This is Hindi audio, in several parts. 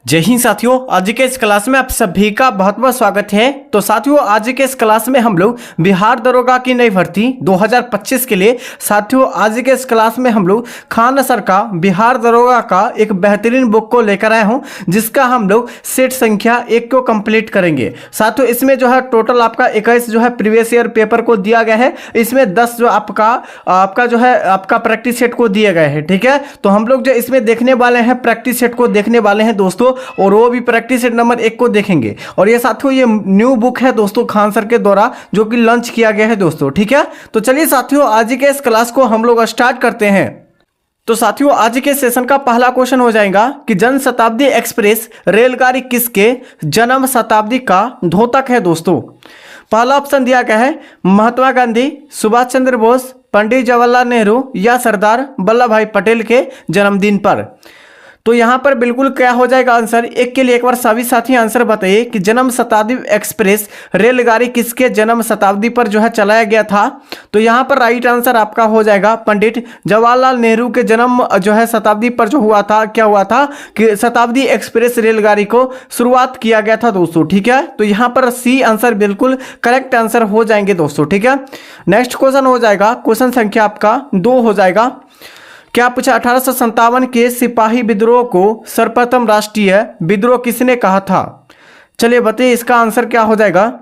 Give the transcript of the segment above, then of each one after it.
जय हिंद साथियों, आज के इस क्लास में आप सभी का बहुत बहुत स्वागत है। तो साथियों, आज के इस क्लास में हम लोग बिहार दरोगा की नई भर्ती 2025 के लिए साथियों आज के इस क्लास में हम लोग खान सर का बिहार दरोगा का एक बेहतरीन बुक को लेकर आए हूं, जिसका हम लोग सेट संख्या 1 को कंप्लीट करेंगे। साथियों, इसमें जो है टोटल आपका 21 जो है प्रीवियस ईयर पेपर को दिया गया है। इसमें 10 जो आपका जो है आपका प्रैक्टिस सेट को दिए गए हैं। ठीक है, तो हम लोग जो इसमें देखने वाले हैं प्रैक्टिस सेट को देखने वाले हैं दोस्तों, और वो भी प्रैक्टिस सेट नंबर 1 को देखेंगे। और ये साथियों ये न्यू बुक है दोस्तों खान सर के द्वारा, जो कि लॉन्च किया गया है दोस्तों। ठीक है, तो चलिए साथियों आज के इस क्लास को हम लोग स्टार्ट करते हैं। तो साथियों आज के सेशन का पहला क्वेश्चन हो जाएगा कि जन शताब्दी एक्सप्रेस रेलगाड़ी किसके जन्म शताब्दी का द्योतक है दोस्तों। पहला ऑप्शन दिया गया है महात्मा गांधी, सुभाष चंद्र बोस, पंडित जवाहरलाल नेहरू या सरदार वल्लभ भाई पटेल के जन्मदिन पर। तो यहाँ पर बिल्कुल क्या हो जाएगा आंसर। एक के लिए एक बार सभी साथी आंसर बताइए कि जन्म शताब्दी एक्सप्रेस रेलगाड़ी किसके जन्म शताब्दी पर जो है चलाया गया था। तो यहाँ पर राइट आंसर आपका हो जाएगा पंडित जवाहरलाल नेहरू के जन्म जो है शताब्दी पर जो हुआ था, क्या हुआ था कि शताब्दी एक्सप्रेस रेलगाड़ी को शुरुआत किया गया था दोस्तों। ठीक है, तो यहाँ पर सी आंसर बिल्कुल करेक्ट आंसर हो जाएंगे दोस्तों। ठीक है, नेक्स्ट क्वेश्चन हो जाएगा, क्वेश्चन संख्या आपका 2 हो जाएगा। क्या पूछा, 1857 के सिपाही विद्रोह को सर्वप्रथम राष्ट्रीय विद्रोह किसने कहा था। चलिए बताइए इसका आंसर क्या हो जाएगा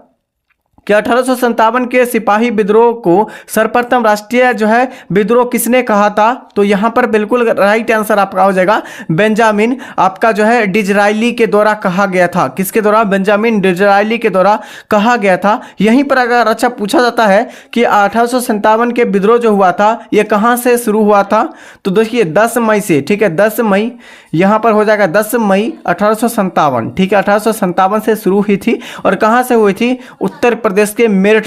कि 1857 के सिपाही विद्रोह को सर्वप्रथम राष्ट्रीय जो है विद्रोह किसने कहा था। तो यहाँ पर बिल्कुल राइट आंसर आपका हो जाएगा बेंजामिन आपका जो है डिज़रायली के द्वारा कहा गया था। किसके द्वारा? बेंजामिन डिज़रायली के द्वारा कहा गया था। यहीं पर अगर अच्छा पूछा जाता है कि 1857 के विद्रोह जो हुआ था ये कहाँ से शुरू हुआ था, तो देखिए 10 मई से। ठीक है, 10 मई यहाँ पर हो जाएगा 10 मई 1857। ठीक है, 1857 से शुरू हुई थी और कहाँ से हुई थी? उत्तर प्रदेश के मेरठ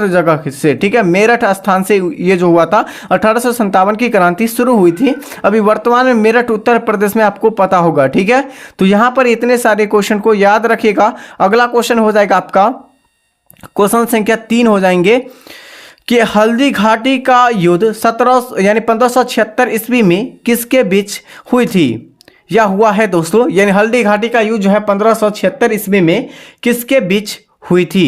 जगह से। ठीक है, मेरठ स्थान से ये जो हुआ था 1857 की क्रांति शुरू हुई थी। अभी वर्तमान में मेरठ उत्तर प्रदेश में आपको पता होगा। ठीक है, तो यहाँ पर इतने सारे क्वेश्चन को याद रखिएगा। अगला क्वेश्चन हो जाएगा आपका क्वेश्चन संख्या 3 हो जाएंगे कि हल्दी घाटी का युद्ध 1576 ईस्वी में किसके बीच हुई थी या हुआ है दोस्तों। यानी हल्दी घाटी का युद्ध जो है 1576 ईस्वी में किसके बीच हुई थी।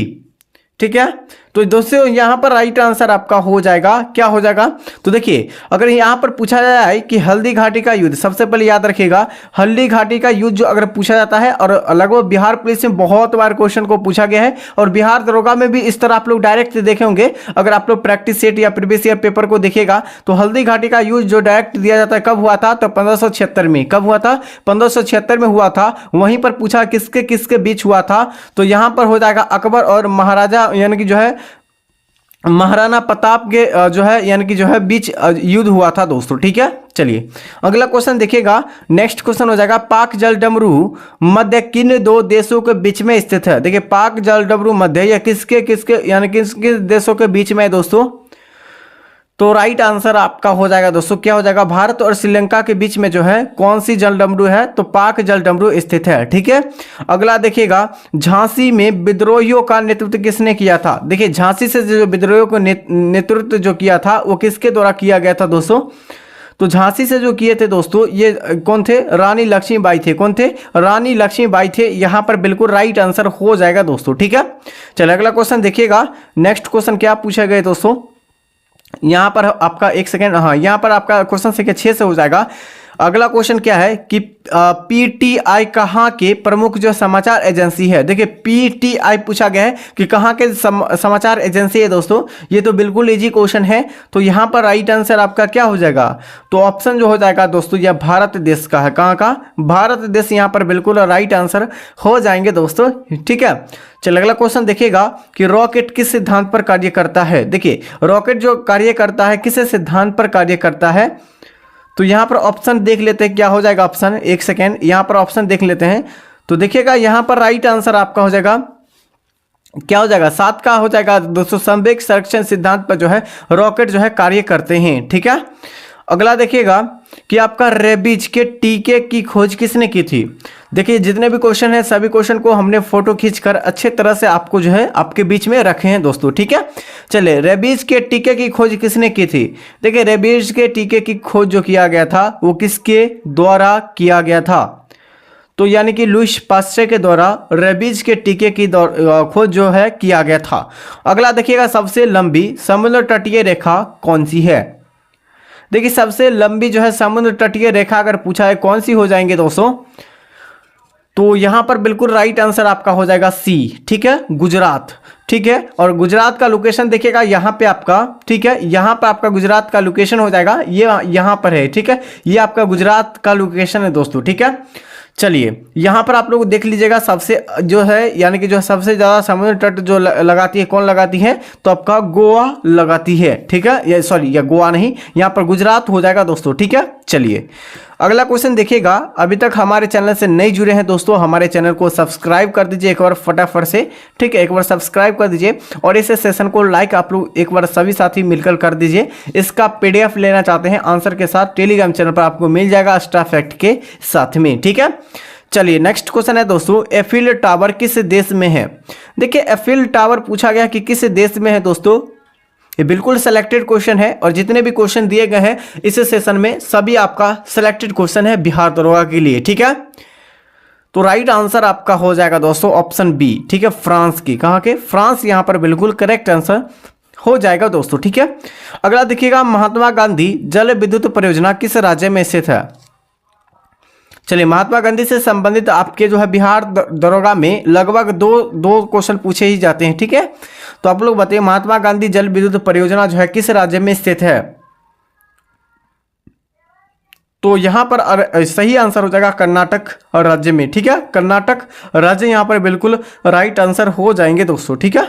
ठीक है, तो दोस्तों यहाँ पर राइट आंसर आपका हो जाएगा, क्या हो जाएगा? तो देखिए अगर यहाँ पर पूछा जाए कि हल्दी घाटी का युद्ध, सबसे पहले याद रखिएगा हल्दी घाटी का युद्ध जो अगर पूछा जाता है, और लगभग बिहार पुलिस में बहुत बार क्वेश्चन को पूछा गया है, और बिहार दरोगा में भी इस तरह आप लोग डायरेक्ट देखे होंगे। अगर आप लोग प्रैक्टिस सेट या प्रीवियस ईयर पेपर को देखिएगा तो हल्दी घाटी का युद्ध जो डायरेक्ट दिया जाता है कब हुआ था, तो 1576 में। कब हुआ था? 1576 में हुआ था। वहीं पर पूछा किसके किसके बीच हुआ था, तो यहाँ पर हो जाएगा अकबर और महाराजा यानी कि जो है महाराणा प्रताप के जो है यानी कि जो है बीच युद्ध हुआ था दोस्तों। ठीक है, चलिए अगला क्वेश्चन देखिएगा। नेक्स्ट क्वेश्चन हो जाएगा पाक जल डमरू मध्य किन 2 देशों के बीच में स्थित है। देखिए पाक जल डमरू मध्य या किसके किसके यानी किसके देशों के बीच में है दोस्तों। तो राइट आंसर आपका हो जाएगा दोस्तों, क्या हो जाएगा? भारत और श्रीलंका के बीच में जो है कौन सी जल डमरू है, तो पाक जल डमरू स्थित है। ठीक है, अगला देखिएगा झांसी में विद्रोहियों का नेतृत्व किसने किया था। देखिए झांसी से जो विद्रोहियों को नेतृत्व जो किया था वो किसके द्वारा किया गया था दोस्तों। तो झांसी से जो किए थे दोस्तों ये कौन थे? रानी लक्ष्मीबाई थे। कौन थे? रानी लक्ष्मीबाई थे। यहाँ पर बिल्कुल राइट आंसर हो जाएगा दोस्तों। ठीक है, चलिए अगला क्वेश्चन देखिएगा। नेक्स्ट क्वेश्चन क्या पूछा गया दोस्तों, यहाँ पर आपका एक सेकेंड, हाँ यहाँ पर आपका क्वेश्चन संख्या 6 से हो जाएगा। अगला क्वेश्चन क्या है कि पीटीआई कहाँ के प्रमुख जो समाचार एजेंसी है। देखिए पीटीआई पूछा गया है कि कहाँ के समाचार एजेंसी है दोस्तों। ये तो बिल्कुल इजी क्वेश्चन है। तो यहाँ पर राइट आंसर आपका क्या हो जाएगा, तो ऑप्शन जो हो जाएगा दोस्तों यह भारत देश का है। कहाँ का? भारत देश यहाँ पर बिल्कुल राइट आंसर हो जाएंगे दोस्तों। ठीक है, चलिए अगला क्वेश्चन देखिएगा कि रॉकेट किस सिद्धांत पर कार्य करता है। देखिए रॉकेट जो कार्य करता है किस सिद्धांत पर कार्य करता है, तो यहाँ पर ऑप्शन देख लेते हैं क्या हो जाएगा ऑप्शन। एक सेकेंड, यहाँ पर ऑप्शन देख लेते हैं। तो देखिएगा यहाँ पर राइट आंसर आपका हो जाएगा, क्या हो जाएगा? 7 का हो जाएगा दोस्तों, संवेग संरक्षण सिद्धांत पर जो है रॉकेट जो है कार्य करते हैं। ठीक है, अगला देखिएगा कि आपका रेबीज के टीके की खोज किसने की थी। देखिए जितने भी क्वेश्चन हैं सभी क्वेश्चन को हमने फोटो खींचकर अच्छे तरह से आपको जो है आपके बीच में रखे हैं दोस्तों। ठीक है, चलिए रेबीज के टीके की खोज किसने की थी। देखिए रेबीज के टीके की खोज जो किया गया था वो किसके द्वारा किया गया था, तो यानी कि लुईस पास्चर के द्वारा रेबीज के टीके की खोज जो है किया गया था। अगला देखिएगा, सबसे लंबी समुद्र तटीय रेखा कौन सी है। देखिए सबसे लंबी जो है समुद्र तटीय रेखा अगर पूछा है कौन सी हो जाएंगे दोस्तों, तो यहां पर बिल्कुल राइट आंसर आपका हो जाएगा सी, ठीक है, गुजरात, ठीक है। और गुजरात का लोकेशन देखिएगा यहाँ पे आपका, ठीक है, यहाँ पर आपका गुजरात का लोकेशन हो जाएगा, ये यहाँ पर है, ठीक है, ये आपका गुजरात का लोकेशन है दोस्तों, ठीक है। चलिए यहाँ पर आप लोग देख लीजिएगा, सबसे जो है यानी कि जो सबसे ज़्यादा समुद्र तट जो लगाती है, कौन लगाती है, तो आपका गोवा लगाती है, ठीक है, ये सॉरी ये गोवा नहीं, यहाँ पर गुजरात हो जाएगा दोस्तों, ठीक है। चलिए अगला क्वेश्चन देखिएगा, अभी तक हमारे चैनल से नहीं जुड़े हैं दोस्तों, हमारे चैनल को सब्सक्राइब कर दीजिए एक बार फटाफट से, ठीक है, एक बार सब्सक्राइब कर दीजिए और इस सेशन को लाइक आप लोग एक बार सभी साथी मिलकर कर दीजिए। इसका पीडीएफ लेना चाहते हैं आंसर के साथ, टेलीग्राम चैनल पर आपको मिल जाएगा स्टार फैक्ट के साथ में, ठीक है। चलिए नेक्स्ट क्वेश्चन है दोस्तों, एफिल टावर किस देश में है। देखिए एफिल टावर पूछा गया कि किस देश में है दोस्तों, ये बिल्कुल सेलेक्टेड क्वेश्चन है और जितने भी क्वेश्चन दिए गए हैं इस सेशन में सभी आपका सेलेक्टेड क्वेश्चन है बिहार दरोगा के लिए, ठीक है। तो राइट आंसर आपका हो जाएगा दोस्तों ऑप्शन बी, ठीक है, फ्रांस की, कहाँ के, फ्रांस, यहां पर बिल्कुल करेक्ट आंसर हो जाएगा दोस्तों, ठीक है। अगला देखिएगा, महात्मा गांधी जल विद्युत परियोजना किस राज्य में स्थित है। चलिए महात्मा गांधी से संबंधित आपके जो है बिहार दरोगा में लगभग दो क्वेश्चन पूछे ही जाते हैं, ठीक है। तो आप लोग बताइए महात्मा गांधी जल विद्युत परियोजना जो है किस राज्य में स्थित है। तो यहां पर सही आंसर हो जाएगा कर्नाटक राज्य में, ठीक है, कर्नाटक राज्य यहां पर बिल्कुल राइट आंसर हो जाएंगे दोस्तों, ठीक है।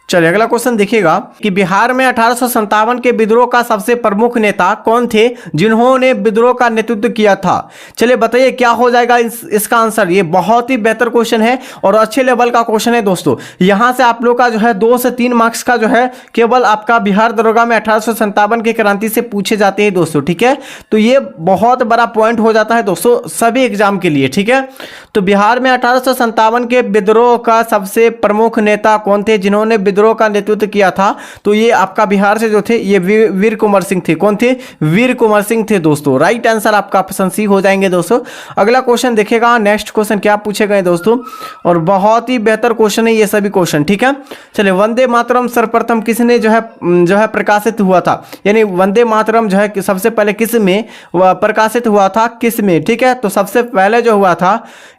चलिए अगला क्वेश्चन देखिएगा कि बिहार में 1857 के विद्रोह का सबसे प्रमुख नेता कौन थे जिन्होंने विद्रोह का नेतृत्व किया था। चलिए बताइए क्या हो जाएगा इसका आंसर। ये बहुत ही बेहतर क्वेश्चन है और अच्छे लेवल का क्वेश्चन है दोस्तों। यहां से आप लोग का जो है 2 से 3 मार्क्स का जो है केवल आपका बिहार दरोगा में 1857 के क्रांति से पूछे जाते हैं दोस्तों, ठीक है। तो ये बहुत बड़ा पॉइंट हो जाता है दोस्तों सभी एग्जाम के लिए, ठीक है। तो बिहार में 1857 के विद्रोह का सबसे प्रमुख नेता कौन थे जिन्होंने विद्रोह का नेतृत्व किया था। तो ये आपका बिहार से जो थे ये वीर कुंवर सिंह थे। कौन थे? वीर कुंवर सिंह थे दोस्तों। राइट आंसर आपका ऑप्शन सी हो जाएंगे दोस्तों। अगला क्वेश्चन देखेगा, नेक्स्ट क्वेश्चन क्या पूछे गए दोस्तों, और बहुत ही बेहतर क्वेश्चन है ये सभी क्वेश्चन, ठीक है। चलिए वंदे मातरम सर्वप्रथम किसने जो है प्रकाशित हुआ था, यानी वंदे मातरम जो है सबसे पहले किस में प्रकाशित हुआ था, किस में, ठीक है। तो सबसे पहले जो हुआ था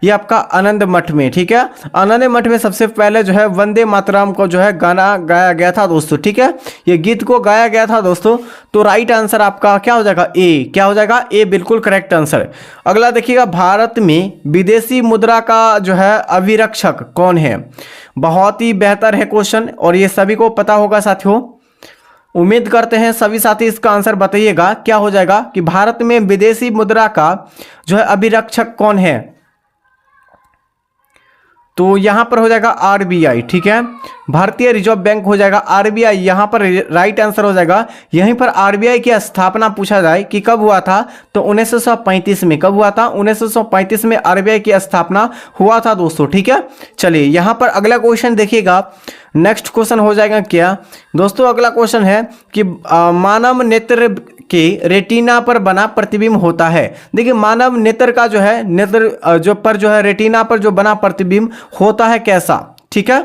ये आपका आनंद मठ में, ठीक है। आनंद मठ में सबसे पहले जो है वंदे मातरम को जो है गाना गाया गया था दोस्तों, ठीक है। ये गीत को गाया गया था दोस्तों। तो राइट आंसर आपका क्या हो जाएगा, ए। क्या हो जाएगा, ए बिल्कुल करेक्ट आंसर। अगला देखिएगा, भारत में विदेशी मुद्रा का जो है अभिरक्षक कौन है। बहुत ही बेहतर है क्वेश्चन और ये सभी को पता होगा साथियों। उम्मीद करते हैं सभी साथी इसका आंसर बताइएगा। क्या हो जाएगा कि भारत में विदेशी मुद्रा का जो है अभिरक्षक कौन है। तो यहां पर हो जाएगा आरबीआई, ठीक है। भारतीय रिजर्व बैंक हो जाएगा आरबीआई, यहां पर राइट आंसर हो जाएगा। यहीं पर आरबीआई की स्थापना पूछा जाए कि कब हुआ था, तो 1935 में। कब हुआ था? 1935 में आरबीआई की स्थापना हुआ था दोस्तों, ठीक है। चलिए यहां पर अगला क्वेश्चन देखिएगा, नेक्स्ट क्वेश्चन हो जाएगा क्या दोस्तों। अगला क्वेश्चन है कि मानव नेत्र के रेटिना पर बना प्रतिबिंब होता है। देखिए मानव नेत्र का जो है नेत्र जो है रेटिना पर जो बना प्रतिबिंब होता है कैसा, ठीक है।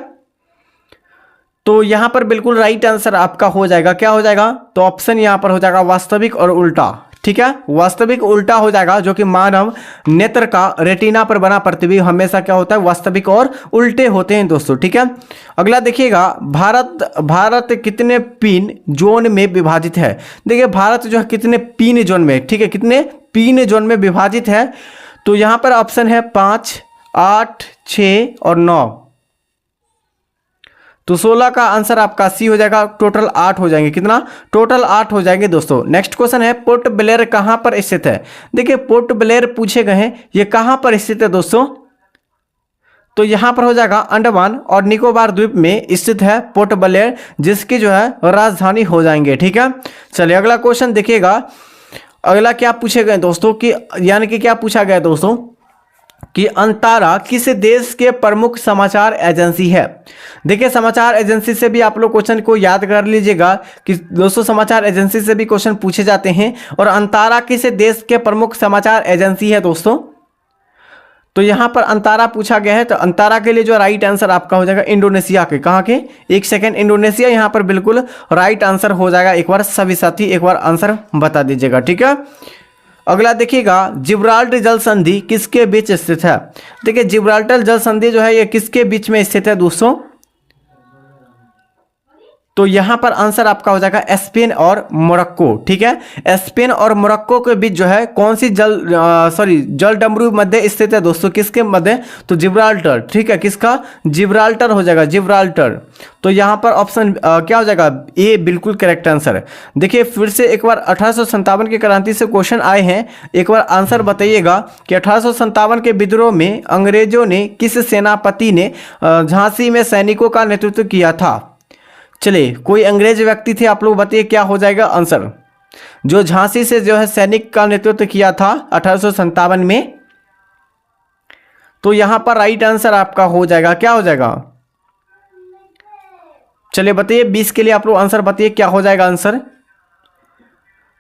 तो यहां पर बिल्कुल राइट आंसर आपका हो जाएगा। क्या हो जाएगा, तो ऑप्शन यहां पर हो जाएगा वास्तविक और उल्टा, ठीक है। वास्तविक उल्टा हो जाएगा, जो कि मानव नेत्र का रेटिना पर बना प्रतिबिंब हमेशा क्या होता है, वास्तविक और उल्टे होते हैं दोस्तों, ठीक है। अगला देखिएगा, भारत कितने पीन जोन में विभाजित है। देखिए भारत जो है कितने पीन जोन में, ठीक है, कितने पीन जोन में विभाजित है। तो यहां पर ऑप्शन है 5, 8, 6 और 9। तो 16 का आंसर आपका सी हो जाएगा। टोटल 8 हो जाएंगे। कितना? टोटल 8 हो जाएंगे दोस्तों। नेक्स्ट क्वेश्चन है, पोर्ट ब्लेयर कहां पर स्थित है। देखिए पोर्ट ब्लेयर पूछे गए हैं, ये कहां पर स्थित है दोस्तों। तो यहां पर हो जाएगा अंडमान और निकोबार द्वीप में स्थित है पोर्ट ब्लेयर, जिसकी जो है राजधानी हो जाएंगे, ठीक है। चलिए अगला क्वेश्चन देखिएगा, अगला क्या पूछे गए दोस्तों कि यानी कि क्या पूछा गया दोस्तों कि अंतारा किस देश के प्रमुख समाचार एजेंसी है। देखिए समाचार एजेंसी से भी आप लोग क्वेश्चन को याद कर लीजिएगा कि दोस्तों समाचार एजेंसी से भी क्वेश्चन पूछे जाते हैं। और अंतारा किस देश के प्रमुख समाचार एजेंसी है दोस्तों। तो यहाँ पर अंतारा पूछा गया है, तो अंतारा के लिए जो राइट आंसर आपका हो जाएगा इंडोनेशिया के, कहाँ के, एक सेकेंड, इंडोनेशिया यहाँ पर बिल्कुल राइट आंसर हो जाएगा। एक बार सभी साथी एक बार आंसर बता दीजिएगा, ठीक है। अगला देखिएगा, जिब्राल्टर जल संधि किसके बीच स्थित है। देखिए जिब्राल्टर जल संधि जो है ये किसके बीच में स्थित है दोस्तों, तो यहां पर आंसर आपका हो जाएगा स्पेन और मोरक्को, ठीक है। स्पेन और मोरक्को के बीच जो है कौन सी जल डमरू मध्य स्थित है दोस्तों, किसके मध्य, तो जिब्राल्टर, ठीक है, किसका, जिब्राल्टर हो जाएगा, जिब्राल्टर। तो यहां पर ऑप्शन क्या हो जाएगा, ए बिल्कुल करेक्ट आंसर। देखिए फिर से एक बार 1857 की क्रांति से क्वेश्चन आए हैं, एक बार आंसर बताइएगा कि 1857 के विद्रोह में अंग्रेजों ने किस सेनापति ने झांसी में सैनिकों का नेतृत्व किया था। चलिए कोई अंग्रेज व्यक्ति थे, आप लोग बताइए क्या हो जाएगा आंसर, जो झांसी से जो है सैनिक का नेतृत्व किया था 1857 में। तो यहां पर राइट आंसर आपका हो जाएगा, क्या हो जाएगा, चलिए बताइए 20 के लिए आप लोग आंसर बताइए क्या हो जाएगा आंसर।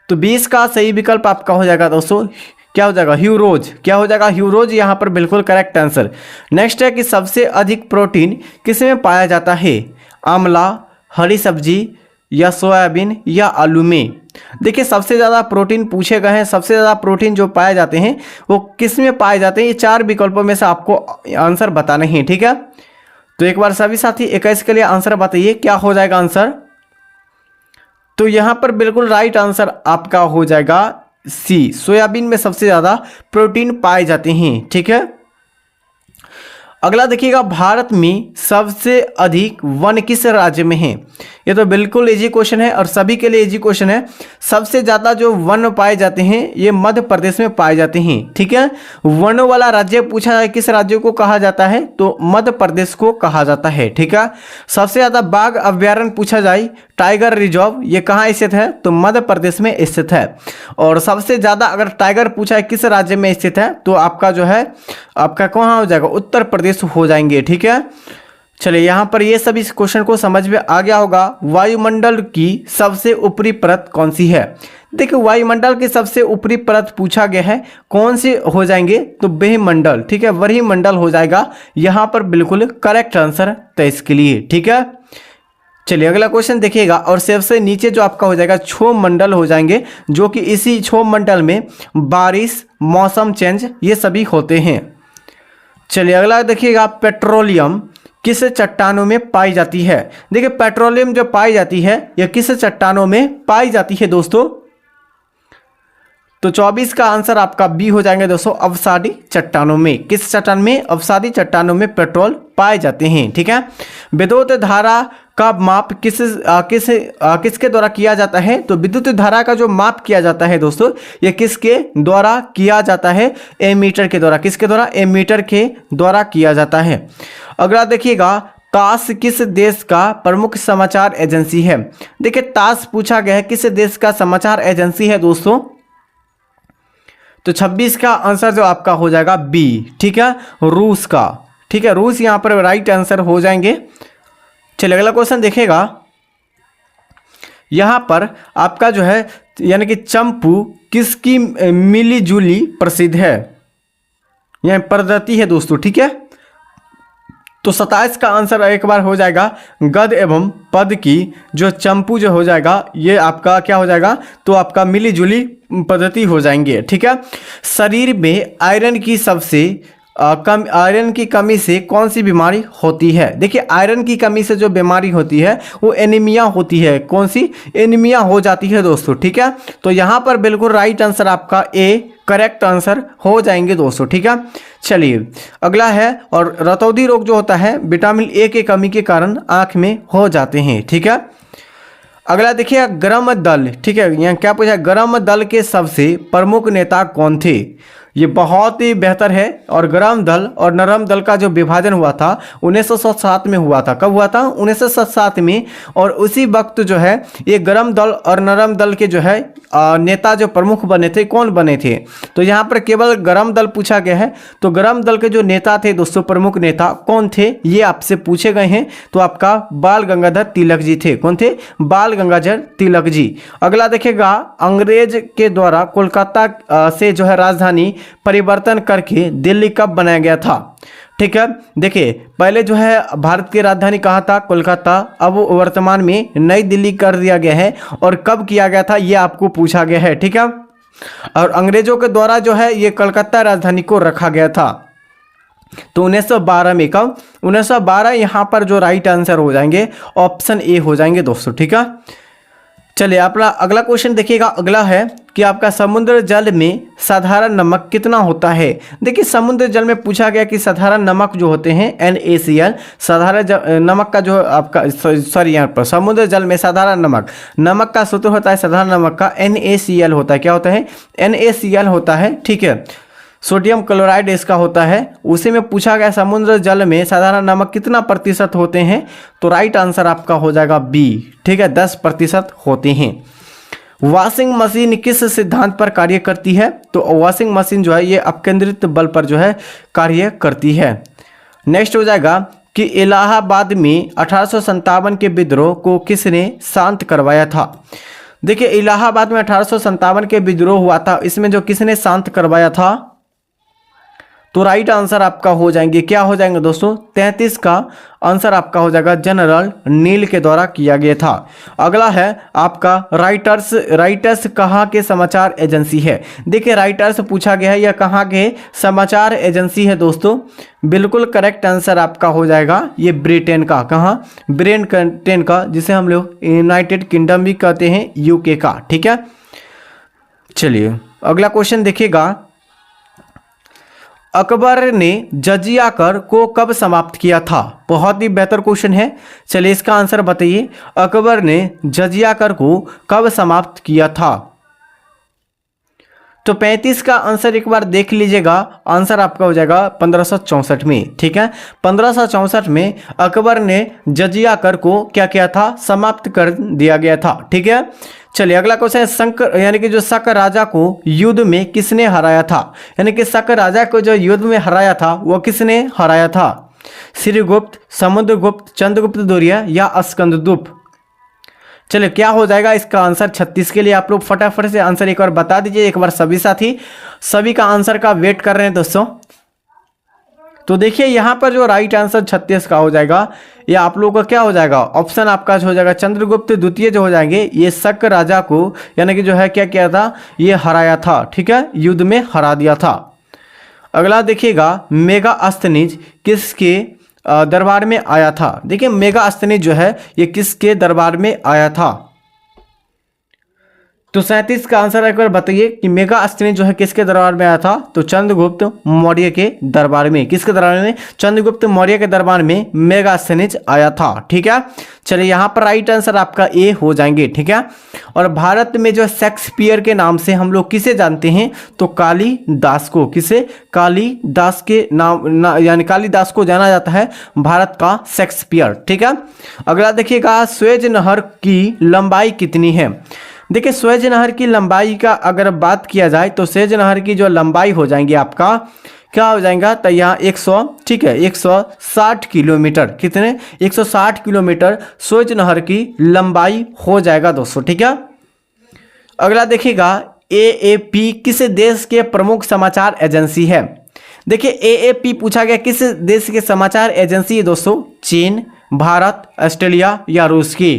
तो 20 का सही विकल्प आपका हो जाएगा दोस्तों, क्या हो जाएगा, ह्यूरोज, क्या हो जाएगा, ह्यूरोज, यहां पर बिल्कुल करेक्ट आंसर। नेक्स्ट है कि सबसे अधिक प्रोटीन किसमें पाया जाता है, आंवला, हरी सब्जी या सोयाबीन या आलू में। देखिए सबसे ज़्यादा प्रोटीन पूछे गए हैं, सबसे ज़्यादा प्रोटीन जो पाए जाते हैं वो किस में पाए जाते हैं, ये 4 विकल्पों में से आपको आंसर बताना है, ठीक है। तो एक बार सभी साथी 21 के लिए आंसर बताइए क्या हो जाएगा आंसर। तो यहाँ पर बिल्कुल राइट आंसर आपका हो जाएगा सी, सोयाबीन में सबसे ज़्यादा प्रोटीन पाए जाते हैं, ठीक है। अगला देखिएगा, भारत में सबसे अधिक वन किस राज्य में है। ये तो बिल्कुल इजी क्वेश्चन है और सभी के लिए इजी क्वेश्चन है। सबसे ज़्यादा जो वन पाए जाते हैं ये मध्य प्रदेश में पाए जाते हैं, ठीक है। वनों वाला राज्य पूछा जाए किस राज्य को कहा जाता है, तो मध्य प्रदेश को कहा जाता है, ठीक है। सबसे ज़्यादा बाघ अभ्यारण्य पूछा जाए, टाइगर रिजर्व, ये कहाँ स्थित है, तो मध्य प्रदेश में स्थित है। और सबसे ज़्यादा अगर टाइगर पूछा है किस राज्य में स्थित है, तो आपका जो है आपका कहाँ हो जाएगा, उत्तर प्रदेश हो जाएंगे, ठीक है। चलिए यहाँ पर ये सभी क्वेश्चन को समझ में आ गया होगा। वायुमंडल की सबसे ऊपरी परत कौन सी है। देखिए वायुमंडल की सबसे ऊपरी परत पूछा गया है, कौन सी हो जाएंगे, तो वेहिमंडल, ठीक है, वरिमंडल हो जाएगा यहाँ पर बिल्कुल करेक्ट आंसर 23 के लिए, ठीक है। चलिए अगला क्वेश्चन देखिएगा, और सबसे नीचे जो आपका हो जाएगा क्षोभ मंडल हो जाएंगे, जो कि इसी क्षोभ मंडल में बारिश, मौसम चेंज ये सभी होते हैं। चलिए अगला देखिएगा, पेट्रोलियम किस चट्टानों में पाई जाती है। देखिए पेट्रोलियम जो पाई जाती है यह किस चट्टानों में पाई जाती है दोस्तों, तो 24 का आंसर आपका बी हो जाएंगे दोस्तों, अवसादी चट्टानों में। किस चट्टान में, अवसादी चट्टानों में पेट्रोल पाए जाते हैं, ठीक है। विद्युत धारा का माप किसके द्वारा किया जाता है, तो विद्युत धारा का जो माप किया जाता है दोस्तों ये किसके द्वारा किया जाता है, एमीटर के द्वारा। किसके द्वारा, एमीटर के द्वारा किया जाता है। अगला देखिएगा, तास किस देश का प्रमुख समाचार एजेंसी है। देखिए तास पूछा गया है किस देश का समाचार एजेंसी है दोस्तों, तो 26 का आंसर जो आपका हो जाएगा बी, ठीक है, रूस का, ठीक है, रूस यहाँ पर राइट आंसर हो जाएंगे। चलिए अगला क्वेश्चन देखेगा, यहाँ पर आपका जो है यानी कि चंपू किसकी मिली जुली प्रसिद्ध है, यह प्रजाति है दोस्तों, ठीक है। तो 27 का आंसर एक बार हो जाएगा गद एवं पद की जो चंपू जो हो जाएगा ये आपका क्या हो जाएगा, तो आपका मिली जुली पद्धति हो जाएंगे, ठीक है। शरीर में आयरन की सबसे आयरन की कमी से कौन सी बीमारी होती है। देखिए आयरन की कमी से जो बीमारी होती है वो एनीमिया होती है, कौन सी, एनीमिया हो जाती है दोस्तों, ठीक है। तो यहाँ पर बिल्कुल राइट आंसर आपका ए करेक्ट आंसर हो जाएंगे दोस्तों, ठीक है। चलिए अगला है, और रतौंधी रोग जो होता है विटामिन ए की कमी के कारण आँख में हो जाते हैं, ठीक है। अगला देखिए गरम दल, ठीक है, यहाँ क्या पूछा, गरम दल के सबसे प्रमुख नेता कौन थे। ये बहुत ही बेहतर है। और गरम दल और नरम दल का जो विभाजन हुआ था 1907 में हुआ था। कब हुआ था, 1907 में। और उसी वक्त जो है ये गरम दल और नरम दल के जो है नेता जो प्रमुख बने थे, कौन बने थे, तो यहाँ पर केवल गरम दल पूछा गया है। तो गरम दल के जो नेता थे दोस्तों, प्रमुख नेता कौन थे, ये आपसे पूछे गए हैं। तो आपका बाल गंगाधर तिलक जी थे। कौन थे, बाल गंगाधर तिलक जी। अगला देखेगा, अंग्रेज के द्वारा कोलकाता से जो है राजधानी परिवर्तन करके दिल्ली कब बनाया गया था? ठीक है, देखिए पहले जो है भारत की राजधानी कहाँ था? कोलकाता। अब वर्तमान में नई दिल्ली कर दिया गया है। और कब किया गया था ये आपको पूछा गया है। ठीक है, और अंग्रेजों के द्वारा जो है ये कलकत्ता राजधानी को रखा गया था। तो 1912 में। कब? 1912। यहाँ पर जो राइट आंसर हो जाएंगे ऑप्शन ए हो जाएंगे दोस्तों। ठीक है, चलिए अपना अगला क्वेश्चन देखिएगा। अगला है कि आपका समुद्र जल में साधारण नमक कितना होता है? देखिए समुद्र जल में पूछा गया कि साधारण नमक जो होते हैं NaCl, साधारण नमक का जो आपका सॉरी यहाँ पर समुद्र जल में साधारण नमक का सूत्र होता है, साधारण नमक का NaCl होता है। क्या होता है? NaCl होता है। ठीक है, सोडियम क्लोराइड इसका होता है। उसी में पूछा गया समुद्र जल में साधारण नमक कितना प्रतिशत होते हैं? तो राइट आंसर आपका हो जाएगा बी। ठीक है, 10% होते हैं। वॉशिंग मशीन किस सिद्धांत पर कार्य करती है? तो वॉशिंग मशीन जो है ये अपकेंद्रित बल पर जो है कार्य करती है। नेक्स्ट हो जाएगा कि इलाहाबाद में 1857 के विद्रोह को किसने शांत करवाया था? देखिए इलाहाबाद में 1857 के विद्रोह हुआ था, इसमें जो किसने शांत करवाया था? तो राइट आंसर आपका हो जाएंगे, क्या हो जाएंगे दोस्तों? 33 का आंसर आपका हो जाएगा जनरल नील के द्वारा किया गया था। अगला है आपका राइटर्स कहाँ के समाचार एजेंसी है? देखिए राइटर्स पूछा गया है, यह कहाँ के समाचार एजेंसी है दोस्तों? बिल्कुल करेक्ट आंसर आपका हो जाएगा ये ब्रिटेन का। कहाँ? ब्रिटेन का, जिसे हम लोग यूनाइटेड किंगडम भी कहते हैं, UK का। ठीक है, चलिए अगला क्वेश्चन देखिएगा। अकबर ने जजिया कर को कब समाप्त किया था? बहुत ही बेहतर क्वेश्चन है। चलिए इसका आंसर बताइए, अकबर ने जजिया कर को कब समाप्त किया था? तो 35 का आंसर एक बार देख लीजिएगा, आंसर आपका हो जाएगा 1564 में। ठीक है, 1564 में अकबर ने जजिया कर को क्या किया था? समाप्त कर दिया गया था। ठीक है, चलिए अगला क्वेश्चन है शंक यानी कि जो शक राजा को युद्ध में किसने हराया था? यानी कि शक राजा को जो युद्ध में हराया था वो किसने हराया था? श्रीगुप्त, समुद्रगुप्त, चंद्रगुप्त मौर्य या स्कंदगुप्त? चलिए क्या हो जाएगा इसका आंसर? 36 के लिए आप लोग फटाफट से आंसर एक बार बता दीजिए। एक बार सभी साथी सभी का आंसर का वेट कर रहे हैं दोस्तों। तो देखिए यहाँ पर जो राइट आंसर 36 का हो जाएगा, ये आप लोगों का क्या हो जाएगा? ऑप्शन आपका हो जाएगा चंद्रगुप्त द्वितीय जो हो जाएंगे, ये शक राजा को यानी कि जो है क्या किया था? ये हराया था। ठीक है, युद्ध में हरा दिया था। अगला देखिएगा, मेगास्थनीज किसके दरबार में आया था? देखिए मेगास्थनीज जो है ये किसके दरबार में आया था? तो 37 का आंसर एक बार बताइए कि मेगास्थनीज जो है किसके दरबार में आया था? तो चंद्रगुप्त मौर्य के दरबार में। किसके दरबार में? चंद्रगुप्त मौर्य के दरबार में मेगास्थनीज आया था। ठीक है, चलिए यहाँ पर राइट आंसर आपका ए हो जाएंगे। ठीक है, और भारत में जो शेक्सपियर के नाम से हम लोग किसे जानते हैं? तो कालिदास को। किसे? कालिदास के यानी कालिदास को जाना जाता है भारत का शेक्सपियर। ठीक है, अगला देखिएगा, स्वेज नहर की लंबाई कितनी है? देखिए स्वेज नहर की लंबाई का अगर बात किया जाए तो स्वेज नहर की जो लंबाई हो जाएंगी आपका क्या हो जाएगा? तो यहाँ 100, ठीक है 160 किलोमीटर। कितने? 160 किलोमीटर स्वेज नहर की लंबाई हो जाएगा दोस्तों। ठीक है, अगला देखिएगा, AAP किस देश के प्रमुख समाचार एजेंसी है? देखिए AAP पूछा गया किस देश के समाचार एजेंसी है दोस्तों? चीन, भारत, ऑस्ट्रेलिया या रूस की?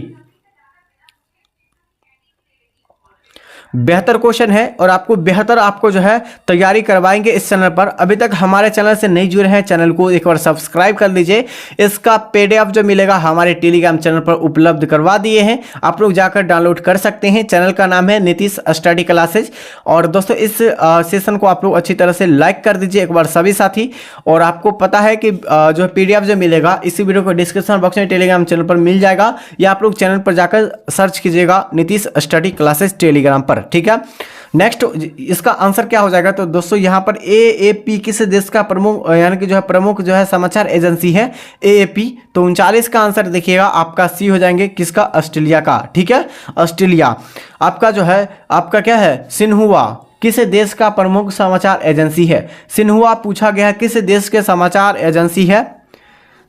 बेहतर क्वेश्चन है और आपको बेहतर जो है तैयारी करवाएंगे इस चैनल पर। अभी तक हमारे चैनल से नहीं जुड़े हैं, चैनल को एक बार सब्सक्राइब कर लीजिए। इसका PDF जो मिलेगा हमारे टेलीग्राम चैनल पर उपलब्ध करवा दिए हैं, आप लोग जाकर डाउनलोड कर सकते हैं। चैनल का नाम है नीतीश स्टडी क्लासेज। और दोस्तों इस सेशन को आप लोग अच्छी तरह से लाइक कर दीजिए एक बार सभी साथी। और आपको पता है कि जो PDF जो मिलेगा इसी वीडियो को डिस्क्रिप्शन बॉक्स में टेलीग्राम चैनल पर मिल जाएगा, या आप लोग चैनल पर जाकर सर्च कीजिएगा नीतीश स्टडी क्लासेज टेलीग्राम पर। ठीक है, नेक्स्ट इसका आंसर क्या हो जाएगा? तो दोस्तों यहाँ पर AAP किस देश का प्रमुख यानी कि जो है प्रमुख जो है समाचार एजेंसी है AAP। तो 39 का आंसर देखिएगा आपका सी हो जाएंगे। किसका? ऑस्ट्रेलिया का। ठीक है, ऑस्ट्रेलिया आपका जो है आपका क्या है? सिन्हुआ किस देश का प्रमुख समाचार एजेंसी है? सिन्हुआ पूछा गया है किस देश के समाचार एजेंसी है?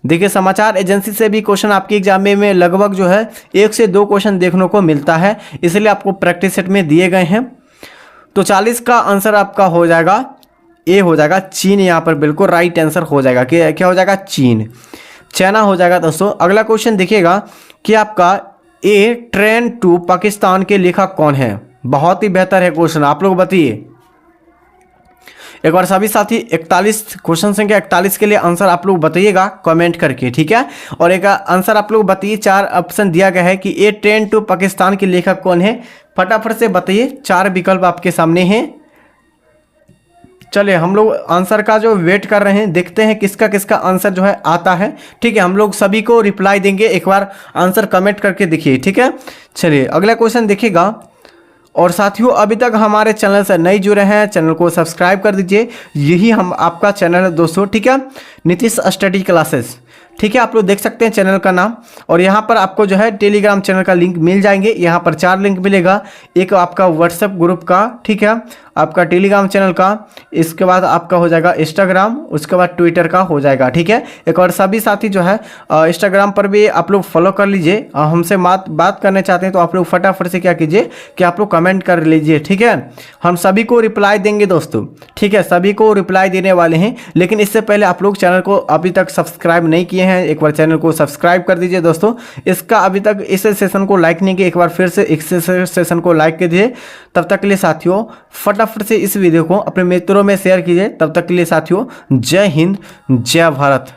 देखिए समाचार एजेंसी से भी क्वेश्चन आपके एग्जाम में लगभग जो है 1 से 2 क्वेश्चन देखने को मिलता है, इसलिए आपको प्रैक्टिस सेट में दिए गए हैं। तो 40 का आंसर आपका हो जाएगा ए हो जाएगा चीन, यहाँ पर बिल्कुल राइट आंसर हो जाएगा। क्या हो जाएगा? चीन, चाइना हो जाएगा दोस्तों। अगला क्वेश्चन देखिएगा कि आपका ए ट्रेन टू पाकिस्तान के लेखक कौन है? बहुत ही बेहतर है क्वेश्चन, आप लोग बताइए एक बार सभी साथी। 41 क्वेश्चन संख्या 41 के लिए आंसर आप लोग बताइएगा कमेंट करके, ठीक है। और एक आंसर आप लोग बताइए, 4 ऑप्शन दिया गया है कि ए ट्रेन टू पाकिस्तान के लेखक कौन है, फटाफट से बताइए। 4 विकल्प आपके सामने हैं। चलिए हम लोग आंसर का जो वेट कर रहे हैं, देखते हैं किसका किसका आंसर जो है आता है, ठीक है। हम लोग सभी को रिप्लाई देंगे, एक बार आंसर कमेंट करके देखिए, ठीक है। चलिए अगला क्वेश्चन देखिएगा। और साथियों अभी तक हमारे चैनल से नहीं जुड़े हैं, चैनल को सब्सक्राइब कर दीजिए। यही हम आपका चैनल है दोस्तों, ठीक है, नीतीश स्टडी क्लासेस, ठीक है। आप लोग देख सकते हैं चैनल का नाम। और यहाँ पर आपको जो है टेलीग्राम चैनल का लिंक मिल जाएंगे। यहाँ पर 4 लिंक मिलेगा, एक आपका व्हाट्सएप ग्रुप का, ठीक है, आपका टेलीग्राम चैनल का, इसके बाद आपका हो जाएगा इंस्टाग्राम, उसके बाद ट्विटर का हो जाएगा, ठीक है। एक और सभी साथी जो है इंस्टाग्राम पर भी आप लोग फॉलो कर लीजिए। हमसे बात करने चाहते हैं तो आप लोग फटाफट से क्या कीजिए कि आप लोग कमेंट कर लीजिए, ठीक है। हम सभी को रिप्लाई देंगे दोस्तों, ठीक है, सभी को रिप्लाई देने वाले हैं। लेकिन इससे पहले आप लोग चैनल को अभी तक सब्सक्राइब नहीं किए हैं, एक बार चैनल को सब्सक्राइब कर दीजिए दोस्तों। इसका अभी तक इस सेशन को लाइक नहीं किया, एक बार फिर से इस सेशन को लाइक कर दीजिए। तब तक के लिए साथियों फटाफट से इस वीडियो को अपने मित्रों में शेयर कीजिए। तब तक के लिए साथियों जय हिंद, जय भारत।